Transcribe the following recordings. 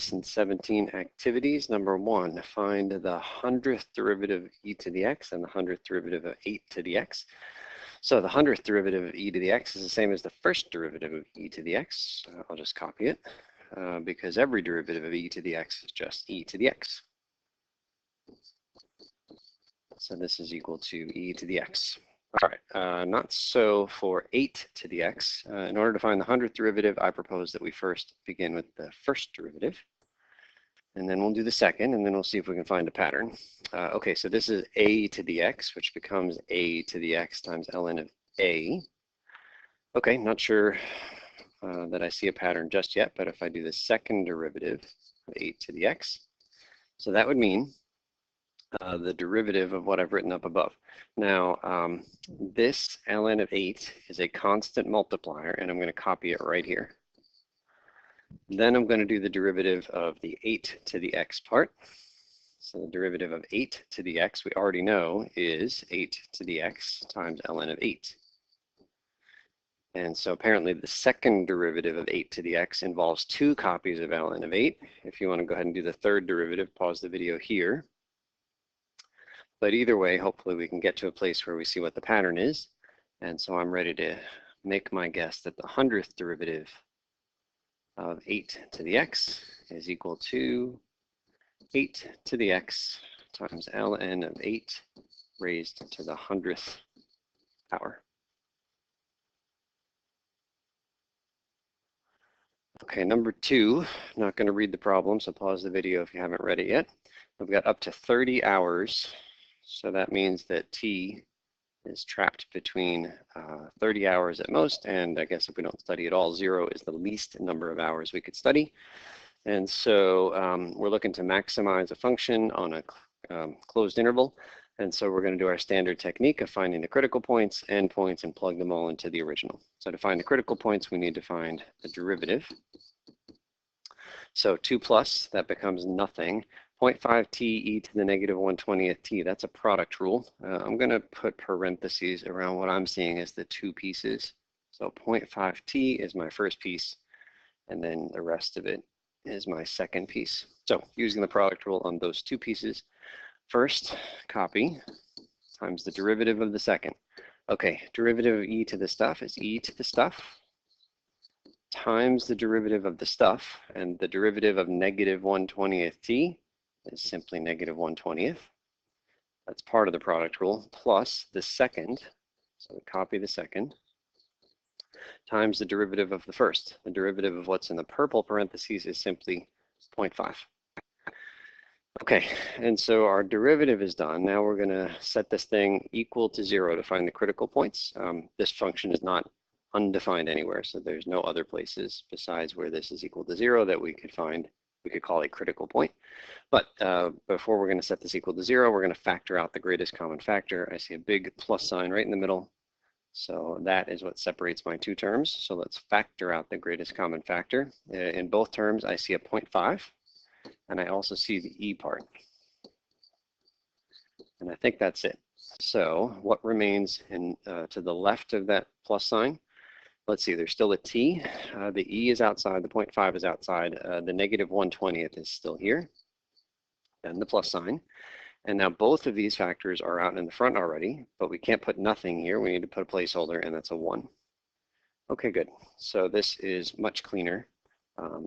Lesson 17 activities. Number 1, find the 100th derivative of e to the x and the 100th derivative of 8 to the x. So the 100th derivative of e to the x is the same as the first derivative of e to the x. I'll just copy it because every derivative of e to the x is just e to the x. So this is equal to e to the x. All right, not so for 8 to the x. In order to find the 100th derivative, I propose that we first begin with the first derivative, and then we'll do the second, and then we'll see if we can find a pattern. Okay, so this is a to the x, which becomes a to the x times ln of a. Okay, not sure that I see a pattern just yet, but if I do the second derivative of 8 to the x, so that would mean the derivative of what I've written up above. Now, this ln of 8 is a constant multiplier, and I'm going to copy it right here. Then I'm going to do the derivative of the 8 to the x part. So the derivative of 8 to the x, we already know, is 8 to the x times ln of 8. And so apparently the second derivative of 8 to the x involves 2 copies of ln of 8. If you want to go ahead and do the third derivative, pause the video here. But either way, hopefully we can get to a place where we see what the pattern is. And so I'm ready to make my guess that the 100th derivative of 8 to the x is equal to 8 to the x times ln of 8 raised to the 100th power. Okay, number 2, not going to read the problem, so pause the video if you haven't read it yet. We've got up to 30 hours. So that means that T is trapped between 30 hours at most, and I guess if we don't study at all, 0 is the least number of hours we could study. And so we're looking to maximize a function on a closed interval. And so we're going to do our standard technique of finding the critical points, endpoints, and plug them all into the original. So to find the critical points, we need to find the derivative. So 2 plus, that becomes nothing. 0.5t e to the negative 1/20th t, that's a product rule. I'm going to put parentheses around what I'm seeing as the 2 pieces. So 0.5t is my first piece, and then the rest of it is my second piece. So using the product rule on those 2 pieces, first copy times the derivative of the second. Okay, derivative of e to the stuff is e to the stuff times the derivative of the stuff, and the derivative of negative 1/20th t is simply negative 1/20th. That's part of the product rule, plus the second, so we copy the second, times the derivative of the first. The derivative of what's in the purple parentheses is simply 0.5. Okay, and so our derivative is done. Now we're going to set this thing equal to 0 to find the critical points. This function is not undefined anywhere, so there's no other places besides where this is equal to 0 that we could find, we could call a critical point. But before we're going to set this equal to 0, we're going to factor out the greatest common factor. I see a big plus sign right in the middle. So that is what separates my 2 terms. So let's factor out the greatest common factor. In both terms, I see a 0.5, and I also see the e part. And I think that's it. So what remains to the left of that plus sign? Let's see, there's still a t. The e is outside, the 0.5 is outside. The negative 1/20th is still here, and the plus sign. And now both of these factors are out in the front already, but we can't put nothing here. We need to put a placeholder, and that's a 1. Okay, good. So this is much cleaner.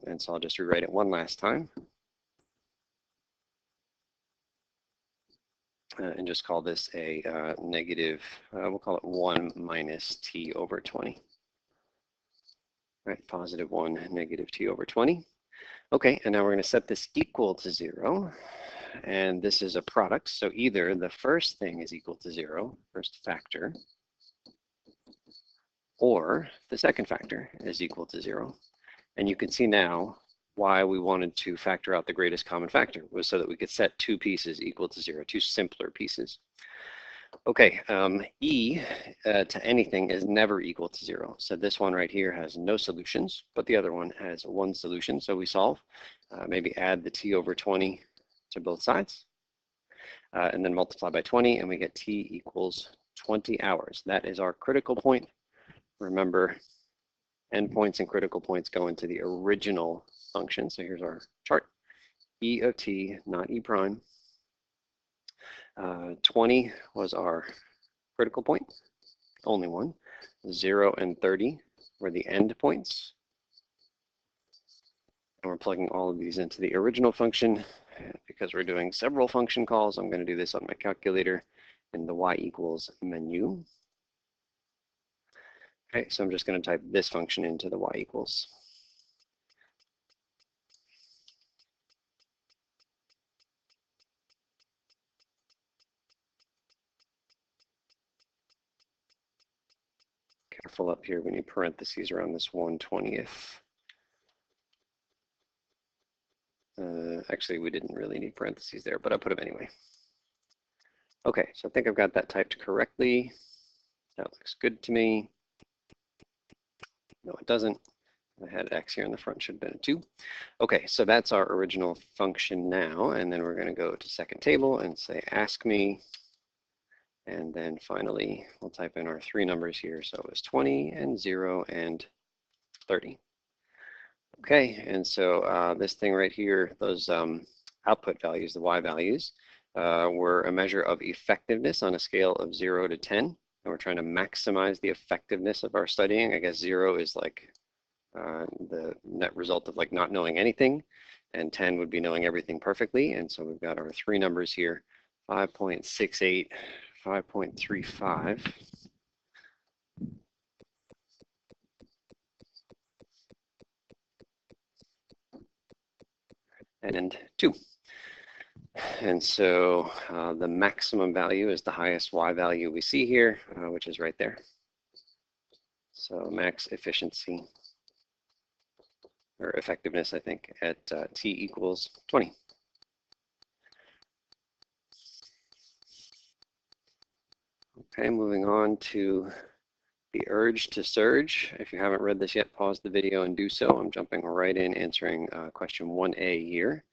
And so I'll just rewrite it one last time. And just call this a negative, we'll call it 1 minus t over 20. All right, positive 1, negative t over 20. Okay, and now we're going to set this equal to 0. And this is a product, so either the first thing is equal to 0, first factor, or the second factor is equal to 0. And you can see now why we wanted to factor out the greatest common factor, was so that we could set 2 pieces equal to 0, 2 simpler pieces. Okay, e to anything is never equal to 0. So this one right here has no solutions, but the other one has 1 solution. So we solve, maybe add the t over 20 to both sides, and then multiply by 20, and we get t equals 20 hours. That is our critical point. Remember, endpoints and critical points go into the original function. So here's our chart. E of t, not e prime. 20 was our critical point, only one. 0 and 30 were the endpoints. And we're plugging all of these into the original function. Because we're doing several function calls, I'm going to do this on my calculator in the y equals menu. Okay, so I'm just going to type this function into the y equals. Careful up here when you parentheses around this 1/20th. Actually, we didn't really need parentheses there, but I put them anyway. Okay, so I think I've got that typed correctly. That looks good to me. No, it doesn't. I had x here in the front, should have been a 2. Okay, so that's our original function now, and then we're going to go to second table and say ask me, and then finally we'll type in our 3 numbers here. So it was 20 and 0 and 30. Okay, and so this thing right here, those output values, the y values, were a measure of effectiveness on a scale of 0 to 10. And we're trying to maximize the effectiveness of our studying. I guess 0 is like the net result of like not knowing anything, and 10 would be knowing everything perfectly. And so we've got our 3 numbers here, 5.68, 5.35. And 2. And so the maximum value is the highest y value we see here, which is right there. So max efficiency, or effectiveness, I think, at t equals 20. Okay, moving on to the urge to surge. If you haven't read this yet, pause the video and do so. I'm jumping right in answering question 1a here.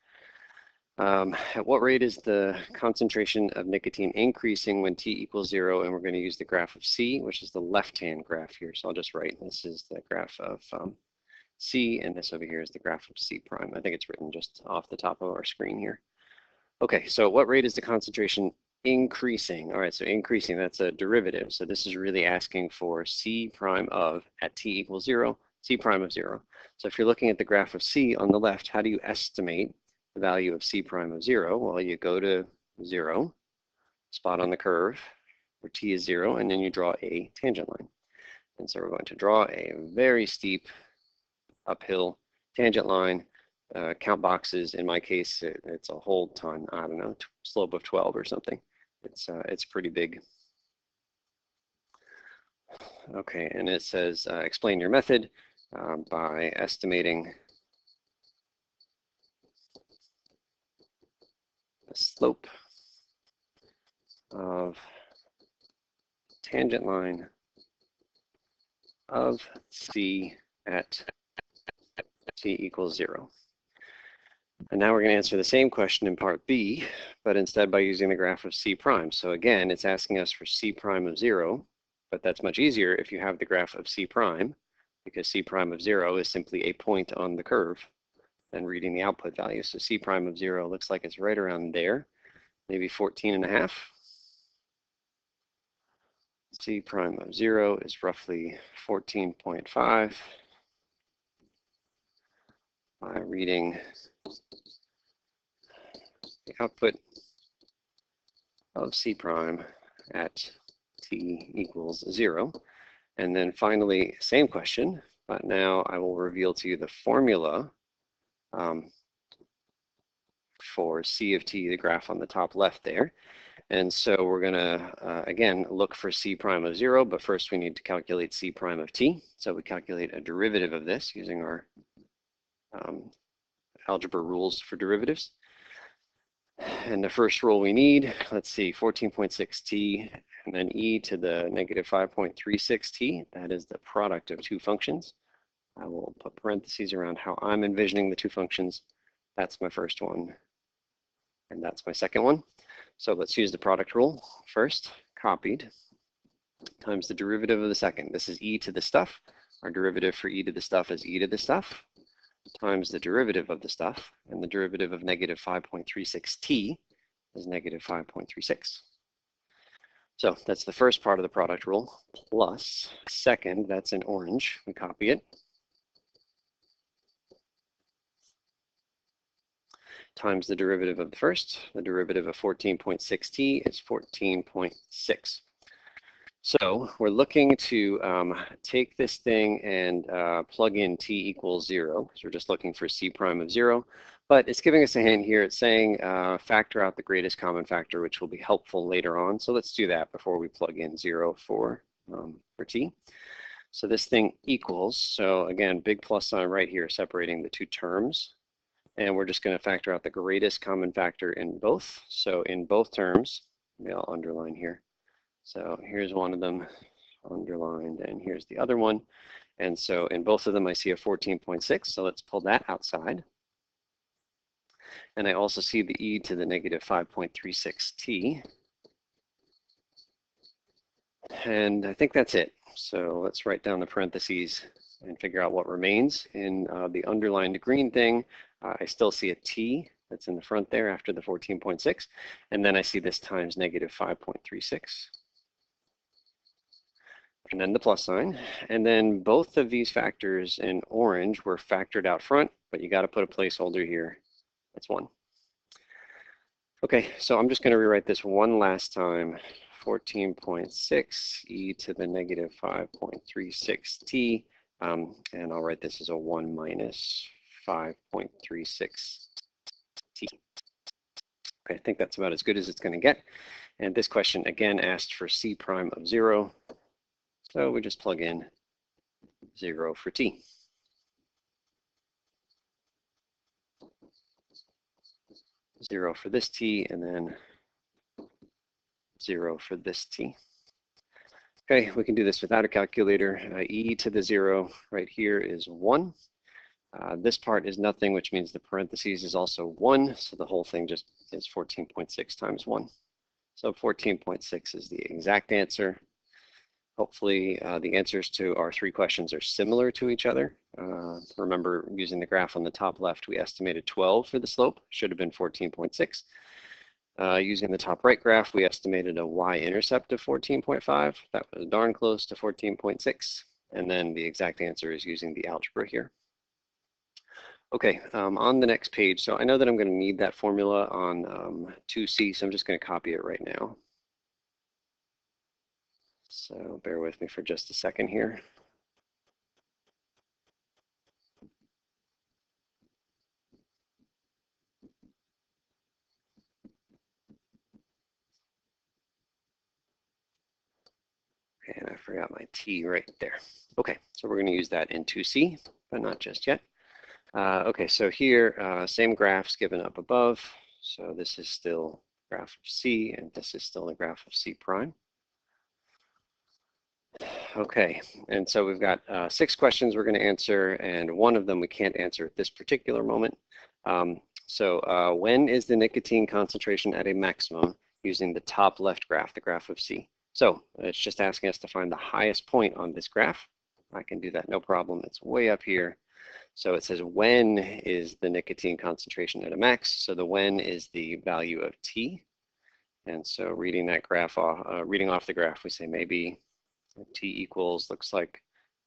At what rate is the concentration of nicotine increasing when t equals 0? And we're going to use the graph of C, which is the left-hand graph here. So I'll just write, this is the graph of C, and this over here is the graph of C prime. I think it's written just off the top of our screen here. Okay, so what rate is the concentration increasing? All right, so increasing, that's a derivative. So this is really asking for C prime of, at t equals 0, C prime of 0. So if you're looking at the graph of C on the left, how do you estimate the value of C prime of 0? Well, you go to 0, spot on the curve where t is 0, and then you draw a tangent line. And so we're going to draw a very steep uphill tangent line, count boxes. In my case, it's a whole ton. I don't know, slope of 12 or something. It's pretty big. Okay, and it says explain your method by estimating the slope of tangent line of C at t equals 0. And now we're going to answer the same question in part B, but instead by using the graph of C prime. So again, it's asking us for C prime of 0, but that's much easier if you have the graph of C prime, because C prime of 0 is simply a point on the curve and reading the output value. So C prime of 0 looks like it's right around there, maybe 14.5. C prime of 0 is roughly 14.5 by reading the output of C prime at t equals 0. And then finally, same question, but now I will reveal to you the formula for C of t, the graph on the top left there. And so we're going to, again, look for C prime of 0, but first we need to calculate C prime of t. So we calculate a derivative of this using our algebra rules for derivatives. And the first rule we need, let's see, 14.6 t, and then e to the negative 5.36 t. That is the product of two functions. I will put parentheses around how I'm envisioning the two functions. That's my first one, and that's my second one. So let's use the product rule first, copied, times the derivative of the second. This is e to the stuff. Our derivative for e to the stuff is e to the stuff times the derivative of the stuff, and the derivative of negative 5.36t is negative 5.36. So that's the first part of the product rule, plus second, that's in orange, we copy it, times the derivative of the first. The derivative of 14.6t is 14.6. So we're looking to take this thing and plug in t equals 0, because we're just looking for c prime of 0. But it's giving us a hint here. It's saying factor out the greatest common factor, which will be helpful later on. So let's do that before we plug in 0 for t. So this thing equals, so again, big plus sign right here separating the two terms. And we're just going to factor out the greatest common factor in both. So in both terms, maybe I'll underline here. So here's one of them underlined, and here's the other one. And so in both of them, I see a 14.6. So let's pull that outside. And I also see the e to the negative 5.36t. And I think that's it. So let's write down the parentheses and figure out what remains. In the underlined green thing, I still see a t that's in the front there after the 14.6. And then I see this times negative 5.36. And then the plus sign. And then both of these factors in orange were factored out front, but you got to put a placeholder here. That's 1. Okay, so I'm just going to rewrite this one last time. 14.6 e to the negative 5.36t, and I'll write this as a 1 minus 5.36t. Okay, I think that's about as good as it's going to get. And this question again asked for c prime of 0. So we just plug in 0 for t. Zero for this t, and then 0 for this t. Okay, we can do this without a calculator. E to the 0 right here is 1. This part is nothing, which means the parentheses is also 1. So the whole thing just is 14.6 times 1. So 14.6 is the exact answer. Hopefully the answers to our 3 questions are similar to each other. Remember, using the graph on the top left, we estimated 12 for the slope. Should have been 14.6. Using the top right graph, we estimated a y-intercept of 14.5. That was darn close to 14.6. And then the exact answer is using the algebra here. Okay, on the next page, so I know that I'm going to need that formula on 2C, so I'm just going to copy it right now. So bear with me for just a second here. And I forgot my T right there. Okay, so we're going to use that in 2C, but not just yet. Okay, so here, same graphs given up above. So this is still graph of C, and this is still a graph of C prime. Okay, and so we've got 6 questions we're going to answer, and one of them we can't answer at this particular moment. So when is the nicotine concentration at a maximum using the top left graph, the graph of C? So it's just asking us to find the highest point on this graph. I can do that, no problem. It's way up here. So it says when is the nicotine concentration at a max? So the when is the value of T. And so reading that graph off, reading off the graph, we say maybe T equals, looks like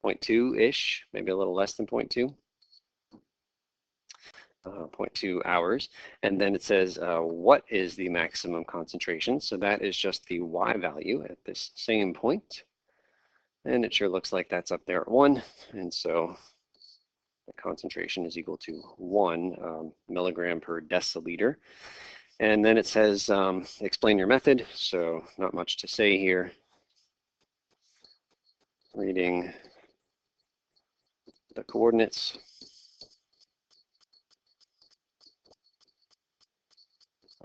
0.2-ish, maybe a little less than 0.2. 0.2 hours. And then it says, what is the maximum concentration? So that is just the Y value at this same point. And it sure looks like that's up there at 1. And so the concentration is equal to 1 milligram per deciliter. And then it says, explain your method. So not much to say here. Reading the coordinates.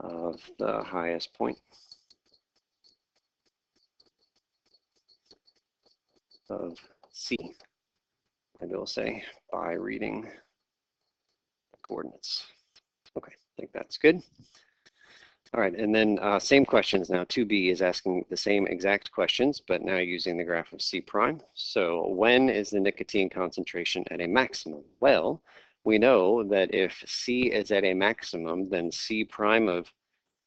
Of the highest point of C. Maybe we'll say by reading the coordinates. Okay, I think that's good. All right, and then same questions now. 2b is asking the same exact questions, but now using the graph of C prime. So when is the nicotine concentration at a maximum? Well, we know that if C is at a maximum, then C prime of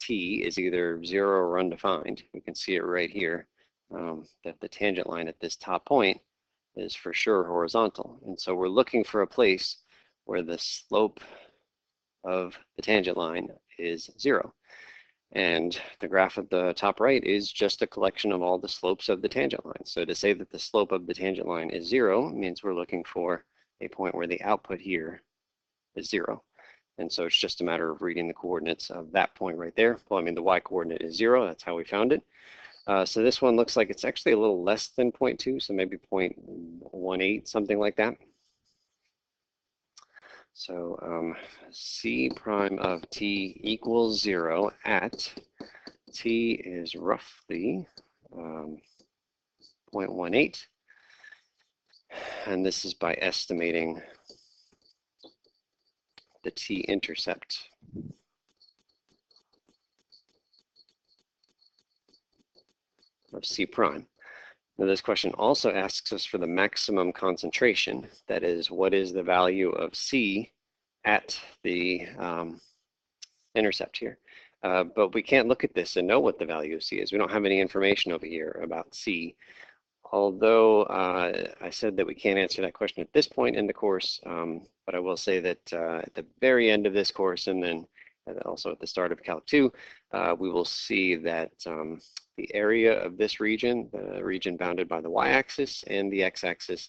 T is either 0 or undefined. We can see it right here, that the tangent line at this top point is for sure horizontal. And so we're looking for a place where the slope of the tangent line is 0. And the graph at the top right is just a collection of all the slopes of the tangent line. So to say that the slope of the tangent line is 0 means we're looking for a point where the output here is 0. And so it's just a matter of reading the coordinates of that point right there. Well, I mean, the y coordinate is 0. That's how we found it. So this one looks like it's actually a little less than 0.2, so maybe 0.18, something like that. So C prime of T equals 0 at T is roughly 0.18. And this is by estimating the T-intercept. Of C prime. Now this question also asks us for the maximum concentration. That is, what is the value of C at the intercept here? But we can't look at this and know what the value of C is. We don't have any information over here about C. Although I said that we can't answer that question at this point in the course, but I will say that at the very end of this course and then also at the start of Calc 2, we will see that the area of this region, the region bounded by the y-axis and the x-axis,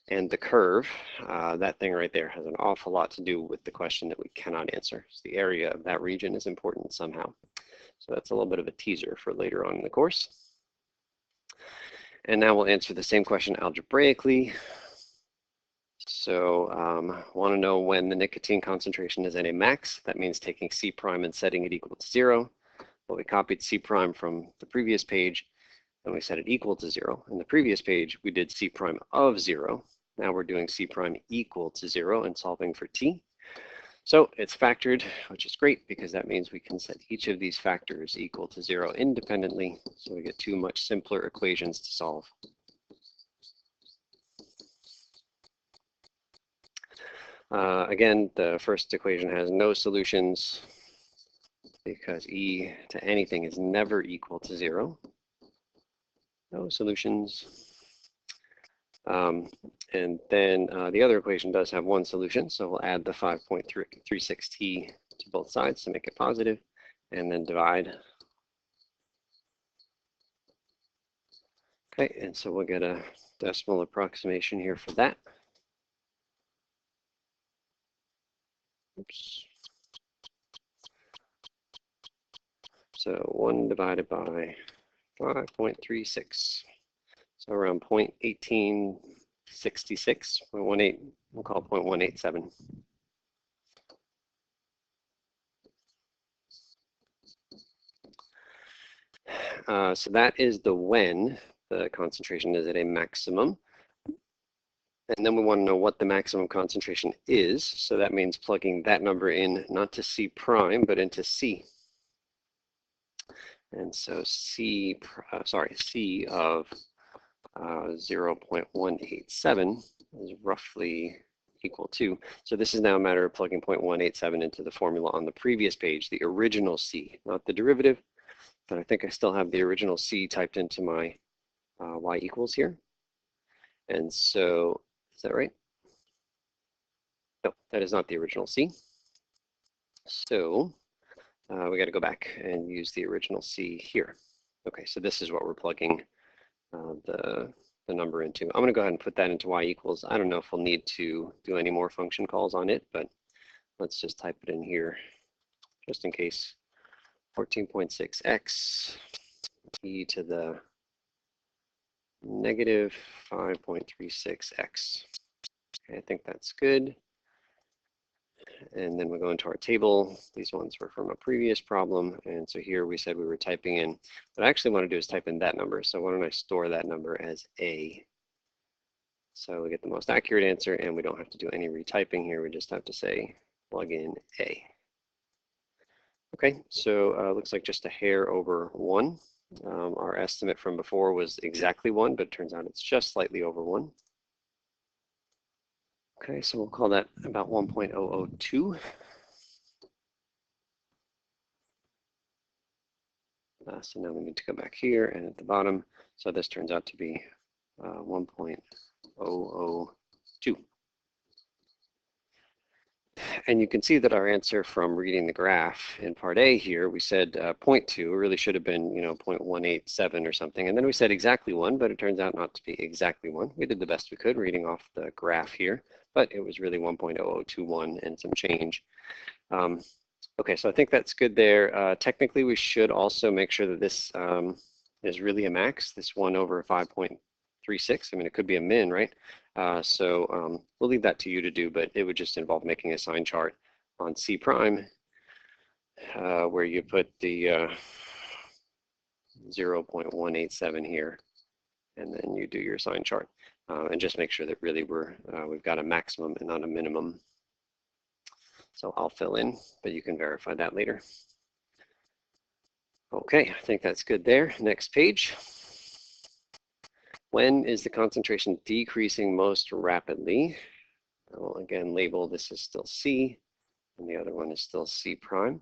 and the curve, that thing right there has an awful lot to do with the question that we cannot answer. So the area of that region is important somehow. So that's a little bit of a teaser for later on in the course. And now we'll answer the same question algebraically. So want to know when the nicotine concentration is at a max. That means taking C prime and setting it equal to 0. But we copied C prime from the previous page and we set it equal to 0. In the previous page, we did C prime of 0. Now we're doing C prime equal to 0 and solving for T. So it's factored, which is great because that means we can set each of these factors equal to 0 independently. So we get two much simpler equations to solve. Again, the first equation has no solutions because e to anything is never equal to 0. No solutions. And then the other equation does have one solution, so we'll add the 5.36t to both sides to make it positive, and then divide. Okay, and so we'll get a decimal approximation here for that. Oops. So 1 divided by 5.36. So around 0.1866, 0.18, we'll call it 0.187. So that is the when the concentration is at a maximum. And then we want to know what the maximum concentration is. So that means plugging that number in, not to C prime, but into C. And so C of 0.187 is roughly equal to. So this is now a matter of plugging 0.187 into the formula on the previous page, the original C, not the derivative, but I think I still have the original C typed into my y equals here. And so, is that right? No, that is not the original C. So we got to go back and use the original C here. Okay, so this is what we're plugging the number into. I'm going to go ahead and put that into y equals. I don't know if we'll need to do any more function calls on it, but let's just type it in here just in case. 14.6x e to the negative 5.36x. Okay, I think that's good. And then we go into our table. These ones were from a previous problem. And so here we said we were typing in, what I actually want to do is type in that number. So why don't I store that number as A? So we get the most accurate answer and we don't have to do any retyping here. We just have to say plug in A. Okay, so looks like just a hair over 1. Our estimate from before was exactly 1, but it turns out it's just slightly over 1. Okay, so we'll call that about 1.002. So now we need to go back here and at the bottom. So this turns out to be 1.002. And you can see that our answer from reading the graph in part A here, we said 0.2, it really should have been, 0.187 or something. And then we said exactly 1, but it turns out not to be exactly 1. We did the best we could reading off the graph here, but it was really 1.0021 and some change. Okay, so I think that's good there. Technically, we should also make sure that this is really a max, this 1 over 5.36. I mean, it could be a min, right? So we'll leave that to you to do, but it would just involve making a sign chart on C prime where you put the 0.187 here, and then you do your sign chart and just make sure that really we've got a maximum and not a minimum. So I'll fill in, but you can verify that later. Okay, I think that's good there. Next page. When is the concentration decreasing most rapidly? I'll again label this is still C, and the other one is still C prime.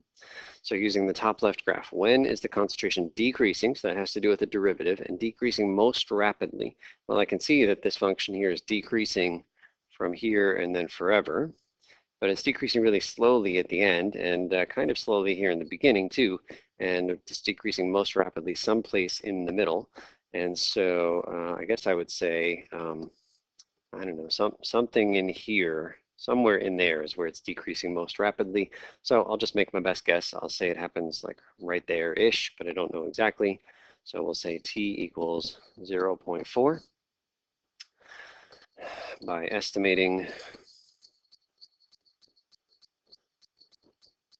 So using the top left graph, when is the concentration decreasing? So that has to do with the derivative, and decreasing most rapidly. Well, I can see that this function here is decreasing from here and then forever, but it's decreasing really slowly at the end and kind of slowly here in the beginning too, and it's decreasing most rapidly someplace in the middle. And so I guess I would say, I don't know, something in here, somewhere in there is where it's decreasing most rapidly. So I'll just make my best guess. I'll say it happens like right there-ish, but I don't know exactly. So we'll say T equals 0.4 by estimating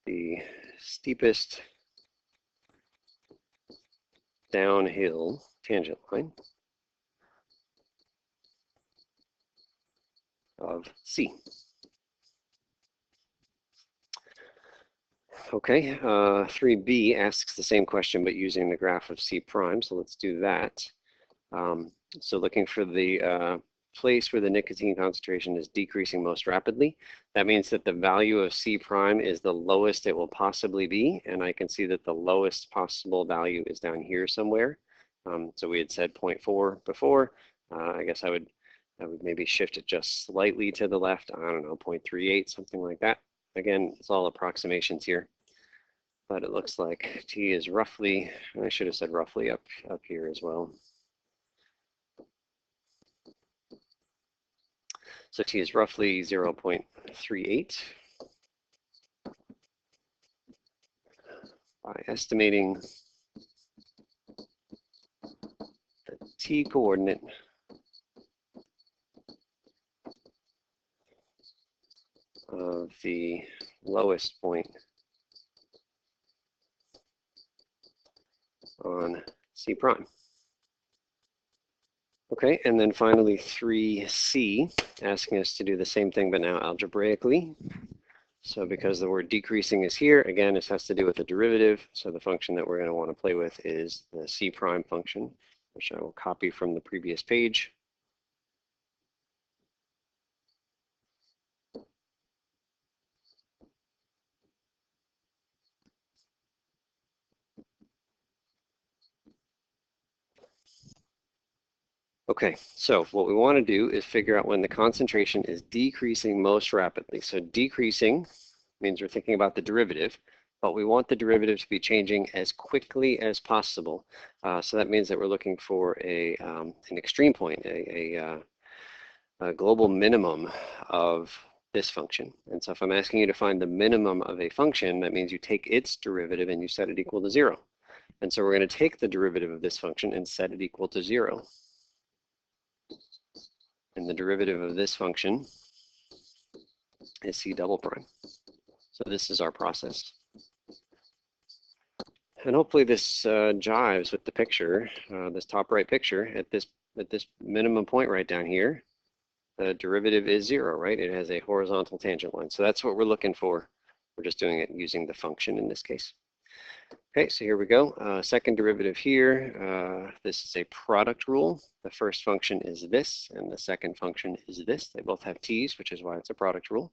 the steepest downhill tangent line of C. Okay, 3b asks the same question but using the graph of C prime, so let's do that. So looking for the place where the nicotine concentration is decreasing most rapidly. That means that the value of C prime is the lowest it will possibly be, and I can see that the lowest possible value is down here somewhere. So we had said 0.4 before. I guess I would maybe shift it just slightly to the left. I don't know, 0.38, something like that. Again, it's all approximations here, but it looks like T is roughly, I should have said roughly up here as well. So T is roughly 0.38. By estimating the T coordinate of the lowest point on C prime. Okay, and then finally 3C, asking us to do the same thing, but now algebraically. So because the word decreasing is here, again, this has to do with the derivative. So the function that we're going to want to play with is the C prime function, which I will copy from the previous page. Okay, so what we want to do is figure out when the concentration is decreasing most rapidly. So decreasing means we're thinking about the derivative, but we want the derivative to be changing as quickly as possible. So that means that we're looking for an extreme point, a global minimum of this function. And so if I'm asking you to find the minimum of a function, that means you take its derivative and you set it equal to 0. And so we're going to take the derivative of this function and set it equal to 0. And the derivative of this function is C double prime. So this is our process. And hopefully this jives with the picture, this top right picture at this minimum point right down here. The derivative is 0, right? It has a horizontal tangent line. So that's what we're looking for. We're just doing it using the function in this case. Okay, so here we go. Second derivative here. This is a product rule. The first function is this, and the second function is this. They both have t's, which is why it's a product rule.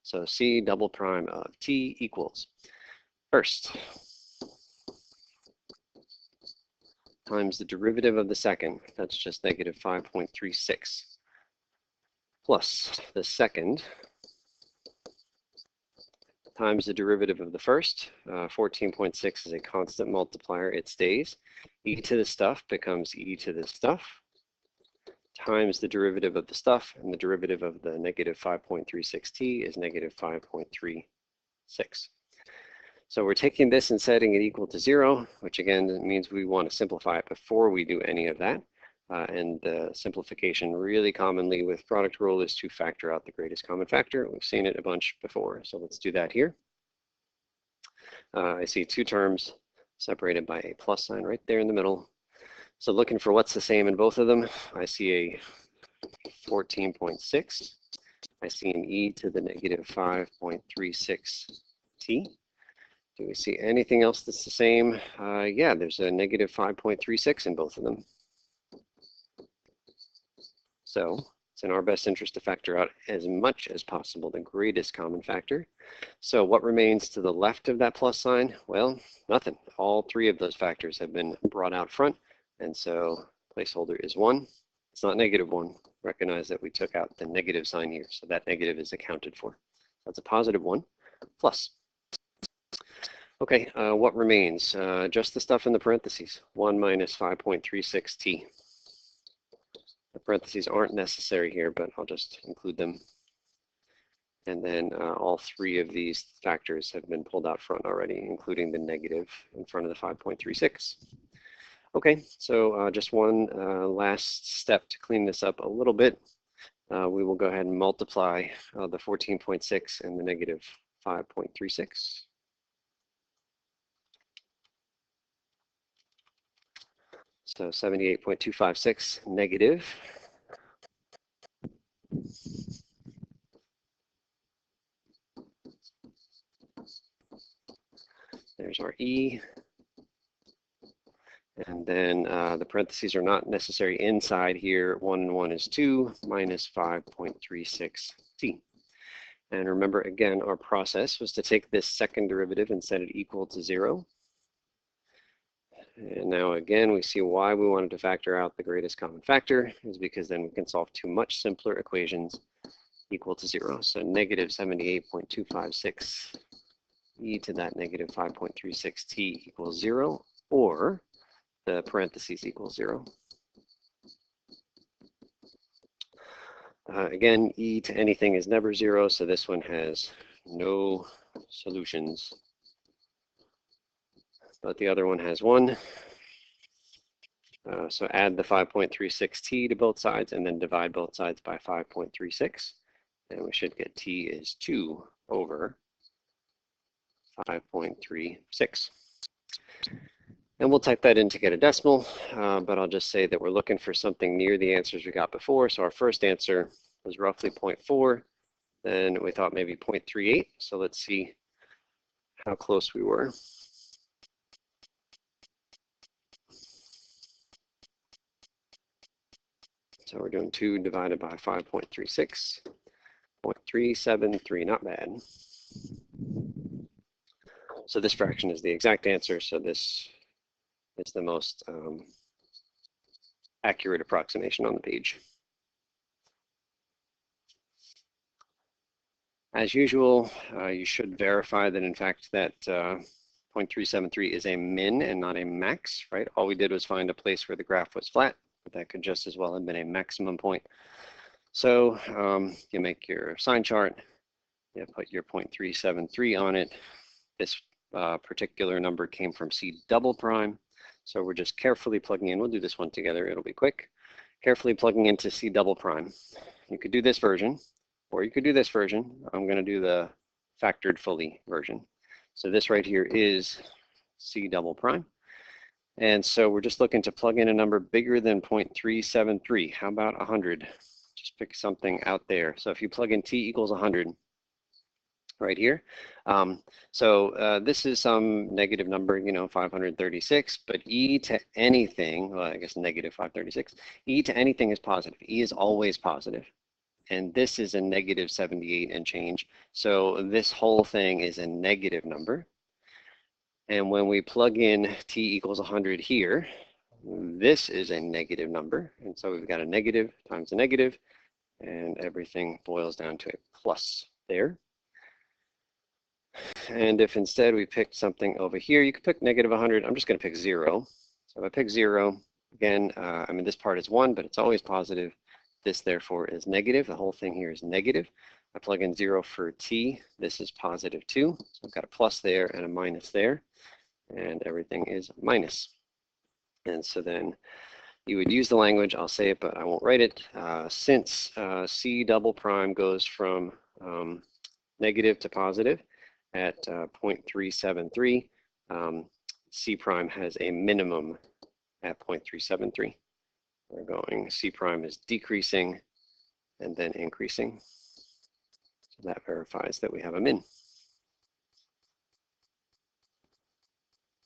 So c double prime of t equals first times the derivative of the second. That's just negative 5.36 plus the second times the derivative of the first. 14.6 is a constant multiplier. It stays. E to the stuff becomes e to the stuff times the derivative of the stuff, and the derivative of the negative 5.36t is negative 5.36. So we're taking this and setting it equal to 0, which again means we want to simplify it before we do any of that. And the simplification really commonly with product rule is to factor out the greatest common factor. We've seen it a bunch before, so let's do that here. I see two terms separated by a plus sign right there in the middle. So looking for what's the same in both of them, I see a 14.6. I see an e to the negative 5.36t. Do we see anything else that's the same? Yeah, there's a negative 5.36 in both of them. So it's in our best interest to factor out as much as possible the greatest common factor. So what remains to the left of that plus sign? Well, nothing. All three of those factors have been brought out front, and so placeholder is 1. It's not negative 1. Recognize that we took out the negative sign here, so that negative is accounted for. That's a positive 1 plus. Okay, what remains? Just the stuff in the parentheses, 1 minus 5.36t. The parentheses aren't necessary here, but I'll just include them. And then all three of these factors have been pulled out front already, including the negative in front of the 5.36. Okay, so just one last step to clean this up a little bit. We will go ahead and multiply the 14.6 and the negative 5.36. So 78.256 negative. There's our E. And then the parentheses are not necessary inside here. 1 and 1 is 2 minus 5.36t. And remember, again, our process was to take this second derivative and set it equal to 0. And now again, we see why we wanted to factor out the greatest common factor is because then we can solve two much simpler equations equal to 0. So negative 78.256 e to that negative 5.36t equals 0, or the parentheses equals 0. Again, e to anything is never 0, so this one has no solutions. But the other one has 1. So add the 5.36t to both sides and then divide both sides by 5.36. And we should get t is 2 over 5.36. And we'll type that in to get a decimal, but I'll just say that we're looking for something near the answers we got before. So our first answer was roughly 0.4. Then we thought maybe 0.38. So let's see how close we were. So we're doing 2 divided by 5.36, 0.373, not bad. So this fraction is the exact answer, so this is the most accurate approximation on the page. As usual, you should verify that in fact that 0.373 is a min and not a max, right? All we did was find a place where the graph was flat, but that could just as well have been a maximum point. So you make your sign chart, you put your 0.373 on it. This particular number came from C double prime. So we're just carefully plugging in. We'll do this one together. It'll be quick. Carefully plugging into C double prime. You could do this version, or you could do this version. I'm going to do the factored fully version. So this right here is C double prime. And so we're just looking to plug in a number bigger than 0.373. How about 100? Just pick something out there. So if you plug in t equals 100, right here. So this is some negative number, 536, but e to anything, well, I guess negative 536, e to anything is positive. E is always positive. And this is a negative 78 and change. So this whole thing is a negative number. And when we plug in t equals 100 here, this is a negative number. And so we've got a negative times a negative, and everything boils down to a plus there. And if instead we picked something over here, you could pick negative 100. I'm just going to pick 0. So if I pick 0, again, I mean, this part is 1, but it's always positive. This, therefore, is negative. The whole thing here is negative. I plug in 0 for t. This is positive 2. So I've got a plus there and a minus there. And everything is minus. And so then you would use the language. I'll say it, but I won't write it. Since c double prime goes from negative to positive at 0.373, c prime has a minimum at 0.373. We're going, c prime is decreasing and then increasing. So that verifies that we have a min.